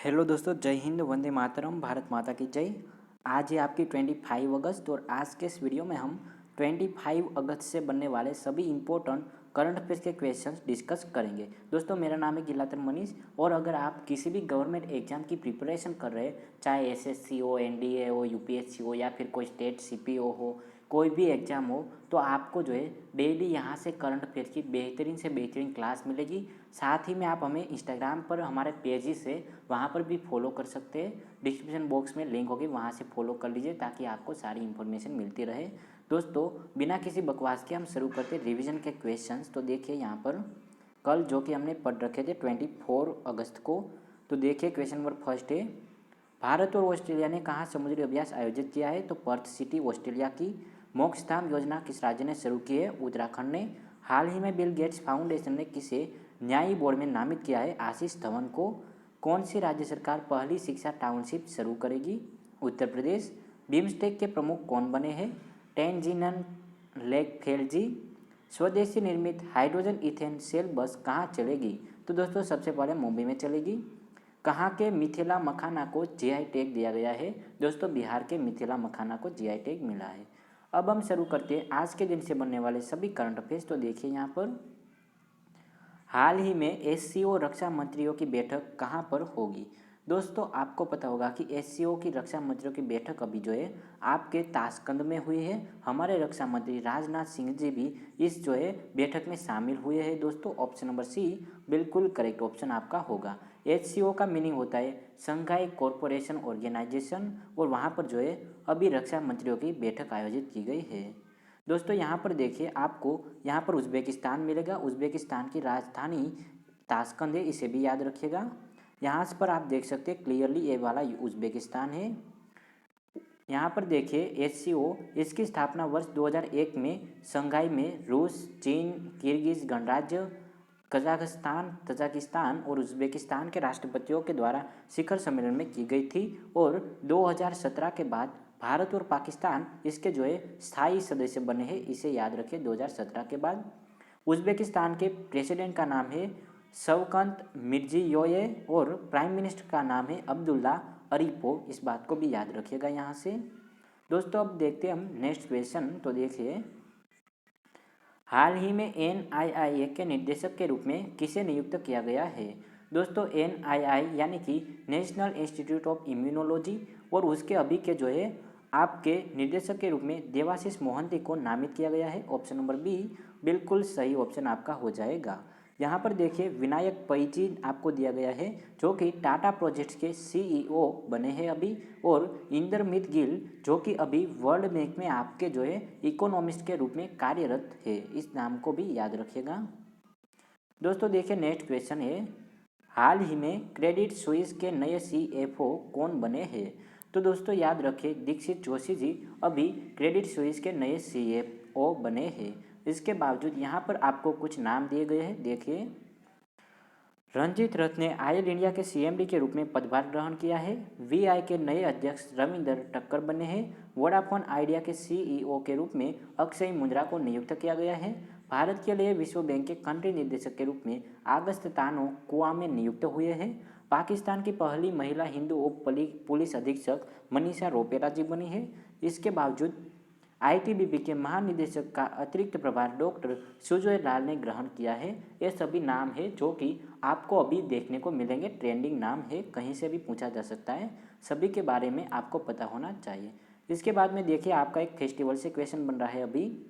Hello दोस्तों, जय हिंद, वंदे मातरम, भारत माता की जय। आज है आपकी 25 अगस्त और आज के इस वीडियो में हम 25 अगस्त से बनने वाले सभी इंपॉर्टेंट करंट अफेयर्स के क्वेश्चंस डिस्कस करेंगे। दोस्तों, मेरा नाम है गिलातर मनीष और अगर आप किसी भी गवर्नमेंट एग्जाम की प्रिपरेशन कर रहे हैं, चाहे एसएससी हो, एनडीए हो, यूपीएससी हो या फिर कोई स्टेट सीपीओ हो, कोई भी एग्ज़ाम हो, तो आपको जो है डेली यहाँ से करंट अफेयर की बेहतरीन से बेहतरीन क्लास मिलेगी। साथ ही में आप हमें इंस्टाग्राम पर हमारे पेजेस है वहाँ पर भी फॉलो कर सकते हैं। डिस्क्रिप्शन बॉक्स में लिंक होगी, वहाँ से फॉलो कर लीजिए ताकि आपको सारी इन्फॉर्मेशन मिलती रहे। दोस्तों, बिना किसी बकवास के हम शुरू करते रिवीजन के क्वेश्चंस। तो देखिए यहाँ पर कल जो कि हमने पढ़ रखे थे 24 अगस्त को। तो देखिए क्वेश्चन नंबर फर्स्ट है, भारत और ऑस्ट्रेलिया ने कहाँ समुद्री अभ्यास आयोजित किया है? तो पर्थ सिटी ऑस्ट्रेलिया की। मोक्षधाम योजना किस राज्य ने शुरू की है? उत्तराखंड ने। हाल ही में बिल गेट्स फाउंडेशन ने किसे न्यायी बोर्ड में नामित किया है? आशीष धवन को। कौन सी राज्य सरकार पहली शिक्षा टाउनशिप शुरू करेगी? उत्तर प्रदेश। बिम्स्टेक के प्रमुख कौन बने हैं? टेंजिनन लेकफेल्जी। स्वदेशी निर्मित हाइड्रोजन इथेन सेल बस कहाँ चलेगी? तो दोस्तों सबसे पहले मुंबई में चलेगी। कहाँ के मिथिला मखाना को जीआई टैग दिया गया है? दोस्तों बिहार के मिथिला मखाना को जीआई टैग मिला है। अब हम शुरू करते हैं आज के दिन से बनने वाले सभी करंट अफेयर्स। तो देखिए यहाँ पर हाल ही में एससीओ रक्षा मंत्रियों की बैठक कहाँ पर होगी? दोस्तों आपको पता होगा कि एससीओ की रक्षा मंत्रियों की बैठक अभी जो है आपके ताशकंद में हुई है। हमारे रक्षा मंत्री राजनाथ सिंह जी भी इस जो है बैठक में शामिल हुए हैं। दोस्तों ऑप्शन नंबर सी बिल्कुल करेक्ट ऑप्शन आपका होगा। एससीओ का मीनिंग होता है शंघाई कॉरपोरेशन ऑर्गेनाइजेशन और वहाँ पर जो है अभी रक्षा मंत्रियों की बैठक आयोजित की गई है। दोस्तों यहाँ पर देखिए आपको यहाँ पर उज़्बेकिस्तान मिलेगा। उज़्बेकिस्तान की राजधानी ताशकंद है, इसे भी याद रखिएगा। यहाँ पर आप देख सकते हैं क्लियरली ये वाला उज़्बेकिस्तान है। यहाँ पर देखिए एससीओ इसकी स्थापना वर्ष 2001 में शंघाई में रूस, चीन, किर्गिज गणराज्य, तजाकिस्तान और उज़्बेकिस्तान के राष्ट्रपतियों के द्वारा शिखर सम्मेलन में की गई थी और 2017 के बाद भारत और पाकिस्तान इसके जो है स्थायी सदस्य बने हैं। इसे याद रखें 2017 के बाद। उज़्बेकिस्तान के प्रेसिडेंट का नाम है शवकंत मिर्जियोयेव और प्राइम मिनिस्टर का नाम है अब्दुल्ला अरीपोव। इस बात को भी याद रखिएगा यहाँ से। दोस्तों अब देखते हैं हम नेक्स्ट क्वेश्चन। तो देखिए हाल ही में एनआईआई के निर्देशक के रूप में किसे नियुक्त किया गया है? दोस्तों एनआईआई यानी कि नेशनल इंस्टीट्यूट ऑफ इम्यूनोलॉजी और उसके अभी के जो है आपके निर्देशक के रूप में देवाशीष मोहंती को नामित किया गया है। ऑप्शन नंबर बी बिल्कुल सही ऑप्शन आपका हो जाएगा। यहाँ पर देखिए विनायक पैजी आपको दिया गया है जो कि टाटा प्रोजेक्ट्स के सीईओ बने हैं अभी, और इंदरमित गिल जो कि अभी वर्ल्ड बैंक में आपके जो है इकोनॉमिस्ट के रूप में कार्यरत है। इस नाम को भी याद रखिएगा। दोस्तों देखिए नेक्स्ट क्वेश्चन है, हाल ही में क्रेडिट स्विस के नए सीएफओ कौन बने हैं? तो दोस्तों याद रखें दीक्षित जोशी जी अभी क्रेडिट स्विस के नए सीएफओ बने हैं। इसके बावजूद यहाँ पर आपको कुछ नाम दिए गए हैं। देखिए रंजीत रथ ने आयल इंडिया के सीएमडी के रूप में पदभार ग्रहण किया है। वीआई के नए अध्यक्ष रविंदर टक्कर बने हैं। वोडाफोन आइडिया के सीईओ के रूप में अक्षय मुंद्रा को नियुक्त किया गया है। भारत के लिए विश्व बैंक के कंट्री निदेशक के रूप में आगस्त तानो कुआमे नियुक्त हुए हैं। पाकिस्तान की पहली महिला हिंदू उप पुलिस अधीक्षक मनीषा रोपेरा जी बनी है। इसके बावजूद आईटीबीपी के महानिदेशक का अतिरिक्त प्रभार डॉक्टर सुजय लाल ने ग्रहण किया है। ये सभी नाम है जो कि आपको अभी देखने को मिलेंगे, ट्रेंडिंग नाम है, कहीं से भी पूछा जा सकता है, सभी के बारे में आपको पता होना चाहिए। इसके बाद में देखिए आपका एक फेस्टिवल से क्वेश्चन बन रहा है अभी,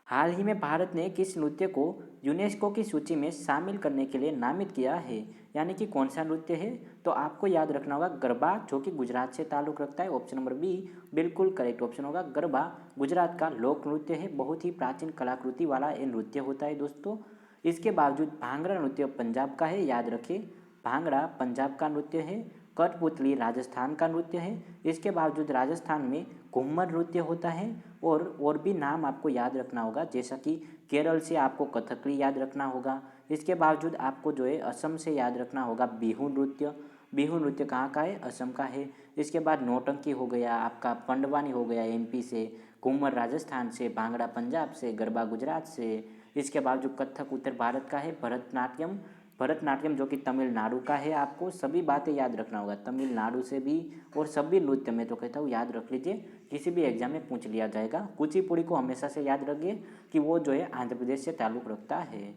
हाल ही में भारत ने किस नृत्य को यूनेस्को की सूची में शामिल करने के लिए नामित किया है? यानी कि कौन सा नृत्य है? तो आपको याद रखना होगा गरबा जो कि गुजरात से ताल्लुक़ रखता है। ऑप्शन नंबर बी बिल्कुल करेक्ट ऑप्शन होगा। गरबा गुजरात का लोक नृत्य है, बहुत ही प्राचीन कलाकृति वाला ये नृत्य होता है दोस्तों। इसके बावजूद भांगड़ा नृत्य पंजाब का है, याद रखें भांगड़ा पंजाब का नृत्य है। कठपुतली राजस्थान का नृत्य है। इसके बावजूद राजस्थान में घूमर नृत्य होता है। और भी नाम आपको याद रखना होगा, जैसा कि केरल से आपको कथकली याद रखना होगा। इसके बावजूद आपको जो है असम से याद रखना होगा बिहू नृत्य। बिहू नृत्य कहाँ का है? असम का है। इसके बाद नौटंकी हो गया आपका, पंडवानी हो गया एमपी से, घूमर राजस्थान से, भांगड़ा पंजाब से, गरबा गुजरात से। इसके बावजूद कथक उत्तर भारत का है, भरतनाट्यम भरतनाट्यम जो कि तमिलनाडु का है, आपको सभी बातें याद रखना होगा, तमिलनाडु से भी, और सभी नृत्य में तो कहता हूँ याद रख लीजिए, किसी भी एग्जाम में पूछ लिया जाएगा। कुचिपुड़ी को हमेशा से याद रखिए कि वो जो है आंध्र प्रदेश से ताल्लुक़ रखता है।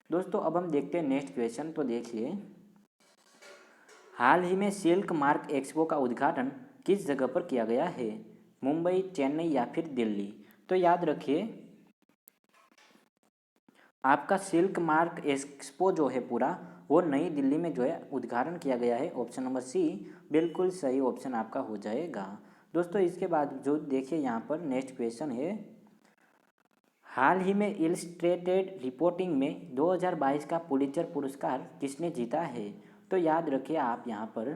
दोस्तों अब हम देखते हैं नेक्स्ट क्वेश्चन। तो देखिए, हाल ही में सिल्क मार्क एक्सपो का उद्घाटन किस जगह पर किया गया है? मुंबई, चेन्नई या फिर दिल्ली? तो याद रखिए, आपका सिल्क मार्क एक्सपो जो है पूरा, वो नई दिल्ली में जो है उद्घाटन किया गया है। ऑप्शन नंबर सी बिल्कुल सही ऑप्शन आपका हो जाएगा। दोस्तों इसके बाद जो देखिए यहाँ पर नेक्स्ट क्वेश्चन है, हाल ही में इलस्ट्रेटेड रिपोर्टिंग में 2022 का पुलित्जर पुरस्कार किसने जीता है? तो याद रखिए आप यहाँ पर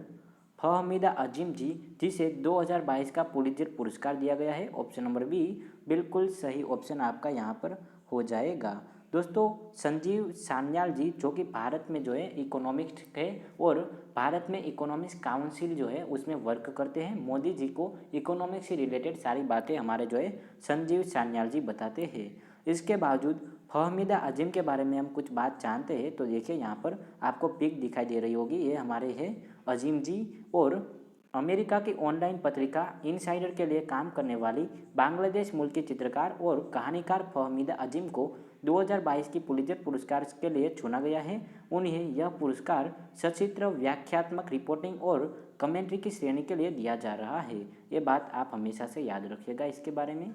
फहमीदा अजीम जी, जिसे 2022 का पुलित्जर पुरस्कार दिया गया है। ऑप्शन नंबर बी बिल्कुल सही ऑप्शन आपका यहाँ पर हो जाएगा। दोस्तों संजीव सान्याल जी, जो कि भारत में जो है इकोनॉमिक्स है और भारत में इकोनॉमिक्स काउंसिल जो है उसमें वर्क करते हैं। मोदी जी को इकोनॉमिक्स से रिलेटेड सारी बातें हमारे जो है संजीव सान्याल जी बताते हैं। इसके बावजूद फहमीदा अजीम के बारे में हम कुछ बात जानते हैं। तो देखिए यहाँ पर आपको पिक दिखाई दे रही होगी, ये हमारे हैं अजीम जी, और अमेरिका की ऑनलाइन पत्रिका इनसाइडर के लिए काम करने वाली बांग्लादेश मूल की चित्रकार और कहानीकार फहमीदा अजीम को 2022 की पुलित्जर पुरस्कार के लिए चुना गया है। उन्हें यह पुरस्कार सचित्र व्याख्यात्मक रिपोर्टिंग और कमेंट्री की श्रेणी के लिए दिया जा रहा है। ये बात आप हमेशा से याद रखिएगा इसके बारे में।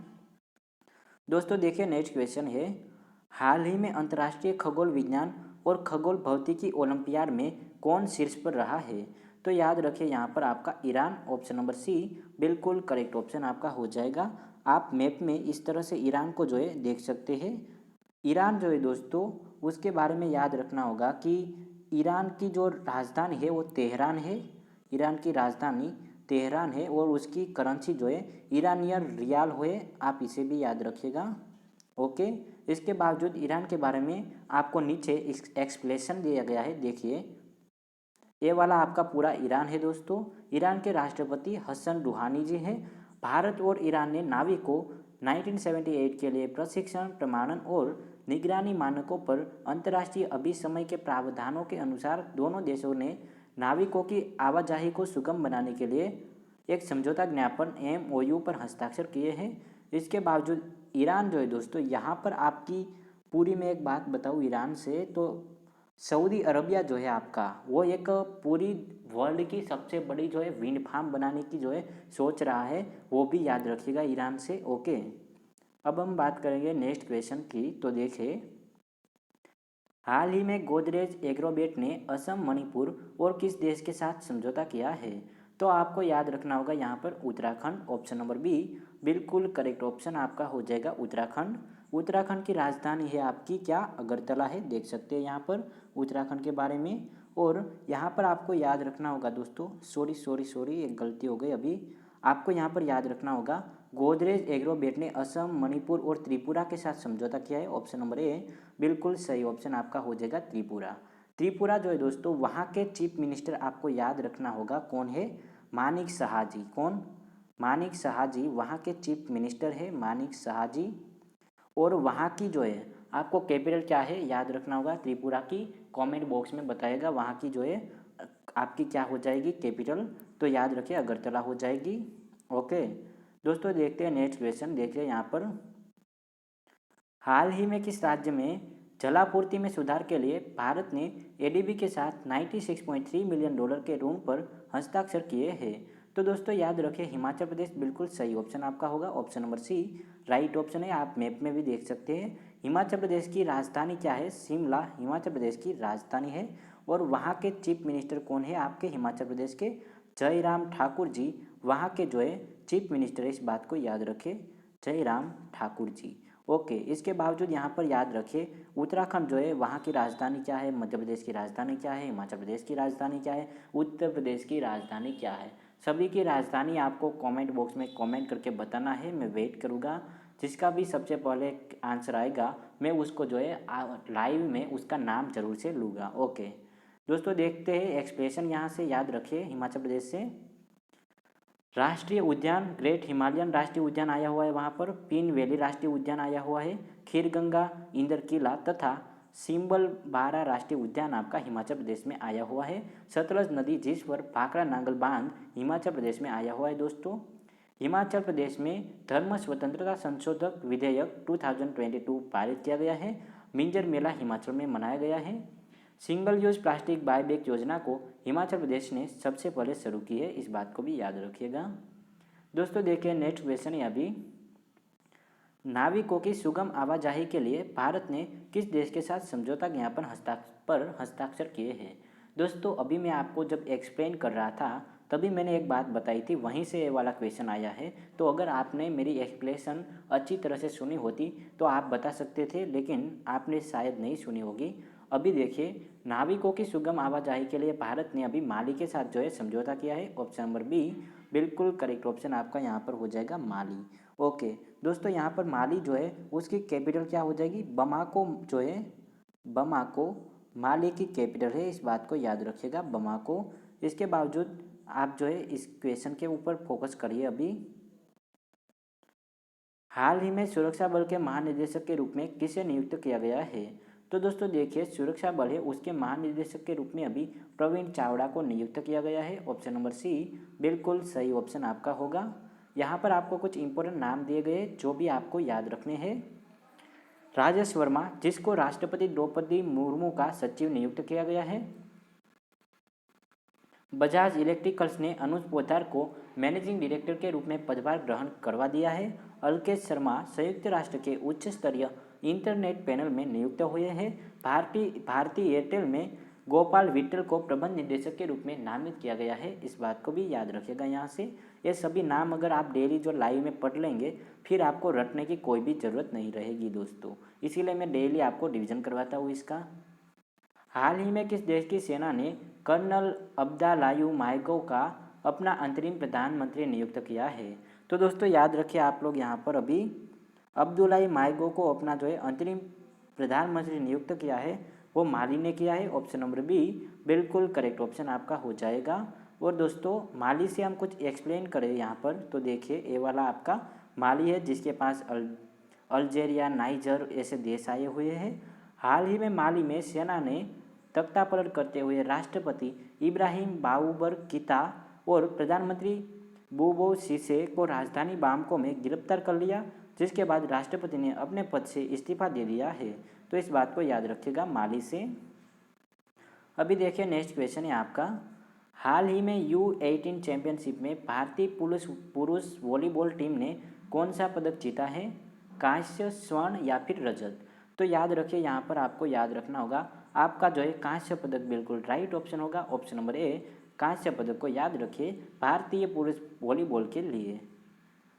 दोस्तों देखिए नेक्स्ट क्वेश्चन है, हाल ही में अंतर्राष्ट्रीय खगोल विज्ञान और खगोल भौतिकी ओलंपियाड में कौन शीर्ष पर रहा है? तो याद रखिए यहाँ पर आपका ईरान, ऑप्शन नंबर सी बिल्कुल करेक्ट ऑप्शन आपका हो जाएगा। आप मैप में इस तरह से ईरान को जो है देख सकते हैं। ईरान जो है दोस्तों, उसके बारे में याद रखना होगा कि ईरान की जो राजधानी है वो तेहरान है। ईरान की राजधानी तेहरान है और उसकी करेंसी जो है ईरानियन रियाल है, आप इसे भी याद रखिएगा। ओके, इसके बावजूद ईरान के बारे में आपको नीचे एक्सप्लेनेशन दिया गया है। देखिए ये वाला आपका पूरा ईरान है दोस्तों। ईरान के राष्ट्रपति हसन रूहानी जी हैं। भारत और ईरान ने नाविक को 1978 के लिए प्रशिक्षण, प्रमाणन और निगरानी मानकों पर अंतर्राष्ट्रीय अभिसमय के प्रावधानों के अनुसार दोनों देशों ने नाविकों की आवाजाही को सुगम बनाने के लिए एक समझौता ज्ञापन MOU पर हस्ताक्षर किए हैं। इसके बावजूद ईरान जो है दोस्तों, यहाँ पर आपकी पूरी में एक बात बताऊँ ईरान से, तो सऊदी अरबिया जो है आपका, वो एक पूरी वर्ल्ड की सबसे बड़ी जो है विंड फार्म बनाने की जो है सोच रहा है, वो भी याद रखिएगा ईरान से। ओके, अब हम बात करेंगे नेक्स्ट क्वेश्चन की। तो देखिए, हाल ही में गोदरेज एग्रोवेट ने असम, मणिपुर और किस देश के साथ समझौता किया है? तो आपको याद रखना होगा यहाँ पर उत्तराखंड, ऑप्शन नंबर बी बिल्कुल करेक्ट ऑप्शन आपका हो जाएगा उत्तराखंड। उत्तराखंड की राजधानी है आपकी क्या? अगरतला है, देख सकते हैं यहाँ पर उत्तराखंड के बारे में। और यहाँ पर आपको याद रखना होगा दोस्तों, सॉरी एक गलती हो गई अभी, आपको यहाँ पर याद रखना होगा गोदरेज एग्रोवेट ने असम, मणिपुर और त्रिपुरा के साथ समझौता किया है। ऑप्शन नंबर ए बिल्कुल सही ऑप्शन आपका हो जाएगा त्रिपुरा। त्रिपुरा जो है दोस्तों, वहाँ के चीफ मिनिस्टर आपको याद रखना होगा कौन है? मानिक साहा जी। कौन? मानिक साहा जी वहाँ के चीफ मिनिस्टर है, मानिक साहा जी। और वहाँ की जो है आपको कैपिटल क्या है याद रखना होगा त्रिपुरा की, कमेंट बॉक्स में बताएगा वहाँ की जो है आपकी क्या हो जाएगी कैपिटल। तो याद रखिए अगरतला हो जाएगी। ओके दोस्तों, देखते हैं नेक्स्ट क्वेश्चन। देखिए यहाँ पर, हाल ही में किस राज्य में जलापूर्ति में सुधार के लिए भारत ने ADB के साथ $96.3 मिलियन के ऋण पर हस्ताक्षर किए हैं? तो दोस्तों याद रखें हिमाचल प्रदेश बिल्कुल सही ऑप्शन आपका होगा। Option number C right option है, आप मैप में भी देख सकते हैं। हिमाचल प्रदेश की राजधानी क्या है? शिमला हिमाचल प्रदेश की राजधानी है। और वहाँ के चीफ मिनिस्टर कौन है आपके हिमाचल प्रदेश के? जयराम ठाकुर जी वहाँ के जो है चीफ मिनिस्टर है, इस बात को याद रखें, जयराम ठाकुर जी। ओके, इसके बावजूद यहाँ पर याद रखिए उत्तराखंड जो है वहाँ की राजधानी क्या है? मध्य प्रदेश की राजधानी क्या है? हिमाचल प्रदेश की राजधानी क्या है? उत्तर प्रदेश की राजधानी क्या है? सभी की राजधानी आपको कमेंट बॉक्स में कमेंट करके बताना है, मैं वेट करूँगा। जिसका भी सबसे पहले आंसर आएगा मैं उसको जो है लाइव में उसका नाम जरूर से लूँगा। ओके दोस्तों, देखते हैं एक्सप्रेशन यहाँ से याद रखिए। हिमाचल प्रदेश से राष्ट्रीय उद्यान ग्रेट हिमालयन राष्ट्रीय उद्यान आया हुआ है, वहाँ पर पिन वैली राष्ट्रीय उद्यान आया हुआ है, खीरगंगा, इंद्रकिला तथा सिंबल बारा राष्ट्रीय उद्यान आपका हिमाचल प्रदेश में आया हुआ है। सतलज नदी जिस पर भाखड़ा नांगल बांध हिमाचल प्रदेश में आया हुआ है दोस्तों। हिमाचल प्रदेश में धर्म स्वतंत्रता संशोधक विधेयक 2022 पारित किया गया है। मिंजर मेला हिमाचल में मनाया गया है। सिंगल यूज प्लास्टिक बायबैक योजना को हिमाचल प्रदेश ने सबसे पहले शुरू की है, इस बात को भी याद रखिएगा। दोस्तों देखिए नेक्स्ट क्वेश्चन है अभी, नाविकों की सुगम आवाजाही के लिए भारत ने किस देश के साथ समझौता ज्ञापन हस्ताक्षर किए हैं। दोस्तों अभी मैं आपको जब एक्सप्लेन कर रहा था तभी मैंने एक बात बताई थी, वहीं से ये वाला क्वेश्चन आया है। तो अगर आपने मेरी एक्सप्लेनेशन अच्छी तरह से सुनी होती तो आप बता सकते थे, लेकिन आपने शायद नहीं सुनी होगी। अभी देखिए, नाविकों की सुगम आवाजाही के लिए भारत ने अभी माली के साथ जो है समझौता किया है। ऑप्शन नंबर बी बिल्कुल करेक्ट ऑप्शन आपका यहाँ पर हो जाएगा माली। ओके दोस्तों, यहाँ पर माली जो है उसकी कैपिटल क्या हो जाएगी, बमाको जो है, बमाको माली की कैपिटल है, इस बात को याद रखिएगा, बमाको। इसके बावजूद आप जो है इस क्वेश्चन के ऊपर फोकस करिए। अभी हाल ही में सुरक्षा बल के महानिदेशक के रूप में किसे नियुक्त किया गया है। तो दोस्तों देखिए, सुरक्षा बल है उसके महानिदेशक के रूप में अभी प्रवीण चावड़ा को नियुक्त किया गया है। ऑप्शन नंबर सी बिल्कुल सही ऑप्शन आपका होगा। यहाँ पर आपको कुछ इंपॉर्टेंट नाम दिए गए जो भी आपको याद रखने हैं। राजेश वर्मा जिसको राष्ट्रपति द्रौपदी मुर्मू का सचिव नियुक्त किया गया है। बजाज इलेक्ट्रिकल्स ने अनुज पोद्दार को मैनेजिंग डायरेक्टर के रूप में पदभार ग्रहण करवा दिया है। अलकेश शर्मा संयुक्त राष्ट्र के उच्च स्तरीय इंटरनेट पैनल में नियुक्त हुए हैं। भारतीय एयरटेल में गोपाल विट्ठल को प्रबंध निदेशक के रूप में नामित किया गया है, इस बात को भी याद रखिएगा। यहाँ से ये सभी नाम अगर आप डेली जो लाइव में पढ़ लेंगे फिर आपको रटने की कोई भी ज़रूरत नहीं रहेगी दोस्तों, इसीलिए मैं डेली आपको रिविज़न करवाता हूँ इसका। हाल ही में किस देश की सेना ने कर्नल अब्दालायू माइगो का अपना अंतरिम प्रधानमंत्री नियुक्त किया है। तो दोस्तों याद रखिए आप लोग, यहाँ पर अभी अब्दुलाई माइगो को अपना जो है अंतरिम प्रधानमंत्री नियुक्त किया है, वो माली ने किया है। ऑप्शन नंबर बी बिल्कुल करेक्ट ऑप्शन आपका हो जाएगा। और दोस्तों माली से हम कुछ एक्सप्लेन करें यहाँ पर, तो देखिए ये वाला आपका माली है जिसके पास अल्जेरिया, नाइजर ऐसे देश आए हुए हैं। हाल ही में माली में सेना ने तख्तापलट करते हुए राष्ट्रपति इब्राहिम बाऊबर कीता और प्रधानमंत्री बूबो सीसे को राजधानी बामको में गिरफ्तार कर लिया, जिसके बाद राष्ट्रपति ने अपने पद से इस्तीफा दे दिया है। तो इस बात को याद रखिएगा माली से। अभी देखिए नेक्स्ट क्वेश्चन है आपका, हाल ही में U18 चैंपियनशिप में भारतीय पुरुष वॉलीबॉल टीम ने कौन सा पदक जीता है, कांस्य, स्वर्ण या फिर रजत। तो याद रखिए यहाँ पर आपको याद रखना होगा आपका जो है कांस्य पदक बिल्कुल राइट ऑप्शन होगा। ऑप्शन नंबर ए कांस्य पदक को याद रखिए भारतीय पुरुष वॉलीबॉल के लिए।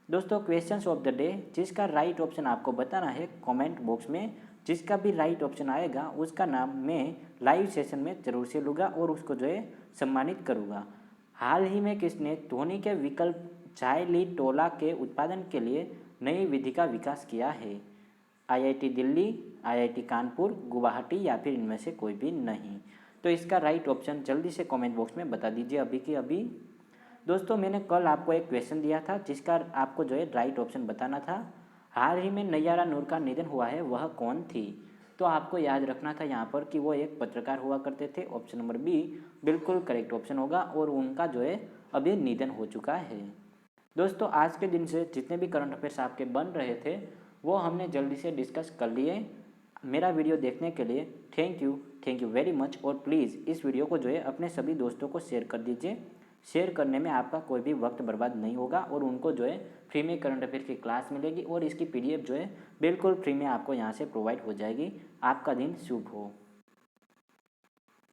दोस्तों क्वेश्चंस ऑफ द डे, जिसका राइट ऑप्शन आपको बताना है कमेंट बॉक्स में। जिसका भी राइट ऑप्शन आएगा उसका नाम मैं लाइव सेशन में जरूर से लूँगा और उसको जो है सम्मानित करूँगा। हाल ही में किसने धोनी के विकल्प जाइलिटोला के उत्पादन के लिए नई विधि का विकास किया है, IIT दिल्ली, IIT कानपुर, गुवाहाटी या फिर इनमें से कोई भी नहीं। तो इसका राइट ऑप्शन जल्दी से कमेंट बॉक्स में बता दीजिए अभी के अभी। दोस्तों मैंने कल आपको एक क्वेश्चन दिया था जिसका आपको जो है राइट ऑप्शन बताना था। हाल ही में नैयारा नूर का निधन हुआ है, वह कौन थी। तो आपको याद रखना था यहाँ पर कि वो एक पत्रकार हुआ करते थे। ऑप्शन नंबर बी बिल्कुल करेक्ट ऑप्शन होगा और उनका जो है अभी निधन हो चुका है। दोस्तों आज के दिन से जितने भी करंट अफेयर्स आपके बन रहे थे वो हमने जल्दी से डिस्कस कर लिए। मेरा वीडियो देखने के लिए थैंक यू वेरी मच। और प्लीज़ इस वीडियो को जो है अपने सभी दोस्तों को शेयर कर दीजिए। शेयर करने में आपका कोई भी वक्त बर्बाद नहीं होगा और उनको जो है फ्री में करंट अफेयर की क्लास मिलेगी और इसकी PDF जो है बिल्कुल फ्री में आपको यहाँ से प्रोवाइड हो जाएगी। आपका दिन शुभ हो।